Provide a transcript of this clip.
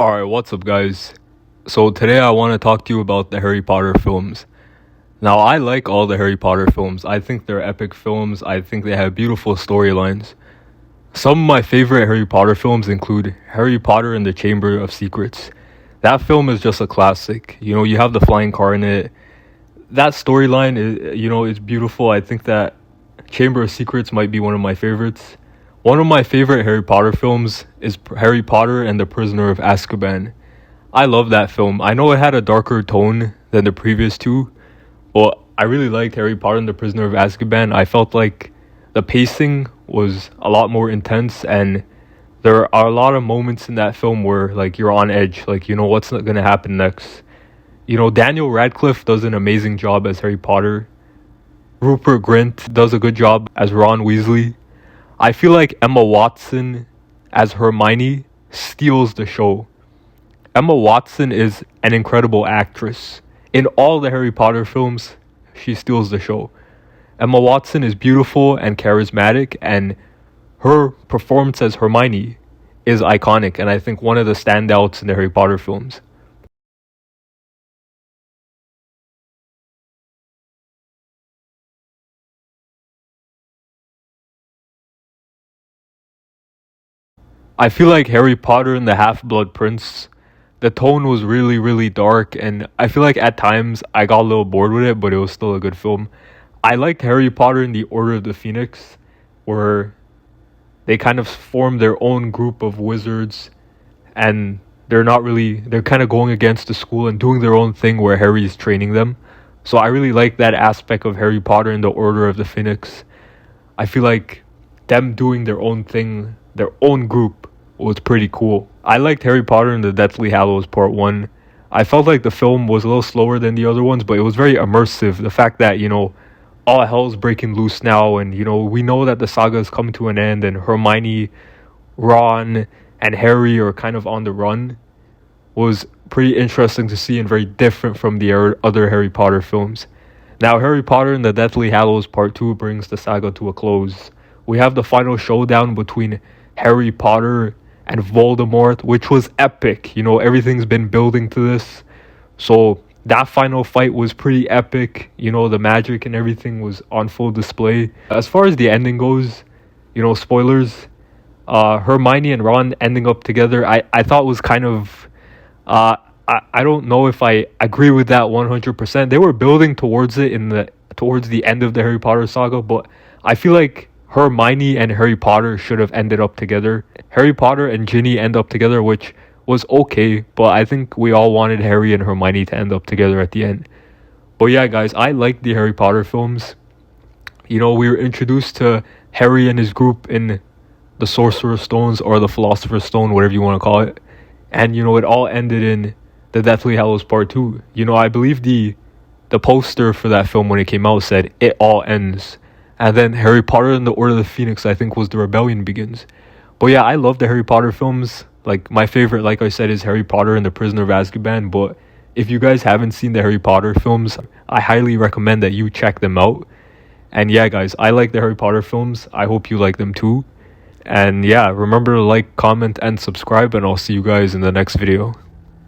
Alright, what's up, guys? So, today I want to talk to you about the Harry Potter films. Now, I like all the Harry Potter films. I think they're epic films. I think they have beautiful storylines. Some of my favorite Harry Potter films include Harry Potter and the Chamber of Secrets. That film is just a classic. You have the flying car in it. That storyline is beautiful. I think that Chamber of Secrets might be one of my favorites. One of my favorite Harry Potter films is Harry Potter and the Prisoner of Azkaban. I love that film. I know it had a darker tone than the previous two, but I really liked Harry Potter and the Prisoner of Azkaban. I felt like the pacing was a lot more intense, and there are a lot of moments in that film where you're on edge, what's going to happen next. Daniel Radcliffe does an amazing job as Harry Potter. Rupert Grint does a good job as Ron Weasley. I feel like Emma Watson as Hermione steals the show. Emma Watson is an incredible actress. In all the Harry Potter films, she steals the show. Emma Watson is beautiful and charismatic, and her performance as Hermione is iconic, and I think one of the standouts in the Harry Potter films. I feel like Harry Potter and the Half-Blood Prince, the tone was really, really dark, and I feel like at times I got a little bored with it, but it was still a good film. I liked Harry Potter and the Order of the Phoenix, where they kind of form their own group of wizards, and they're kind of going against the school and doing their own thing where Harry is training them. So I really like that aspect of Harry Potter and the Order of the Phoenix. I feel like them doing their own thing, their own group, was pretty cool. I liked Harry Potter and the Deathly Hallows Part 1. I felt like the film was a little slower than the other ones, but it was very immersive. The fact that, all hell's breaking loose now, and, we know that the saga has come to an end, and Hermione, Ron, and Harry are kind of on the run, was pretty interesting to see and very different from the other Harry Potter films. Now, Harry Potter and the Deathly Hallows Part 2 brings the saga to a close. We have the final showdown between Harry Potter and Voldemort, which was epic. Everything's been building to this. So that final fight was pretty epic. The magic and everything was on full display. As far as the ending goes, spoilers, Hermione and Ron ending up together, I thought was kind of, I don't know if I agree with that 100%. They were building towards it towards the end of the Harry Potter saga, but I feel like Hermione and Harry Potter should have ended up together. Harry Potter and Ginny end up together, which was okay, but I think we all wanted Harry and Hermione to end up together at the end. But yeah, guys, I like the Harry Potter films. We were introduced to Harry and his group in the Sorcerer's Stones, or the Philosopher's Stone, whatever you want to call it. And, it all ended in the Deathly Hallows Part 2. I believe the poster for that film when it came out said, "It all ends." And then Harry Potter and the Order of the Phoenix, I think, was The Rebellion Begins. But yeah, I love the Harry Potter films. My favorite, like I said, is Harry Potter and the Prisoner of Azkaban. But if you guys haven't seen the Harry Potter films, I highly recommend that you check them out. And yeah, guys, I like the Harry Potter films. I hope you like them too. And yeah, remember to like, comment, and subscribe, and I'll see you guys in the next video.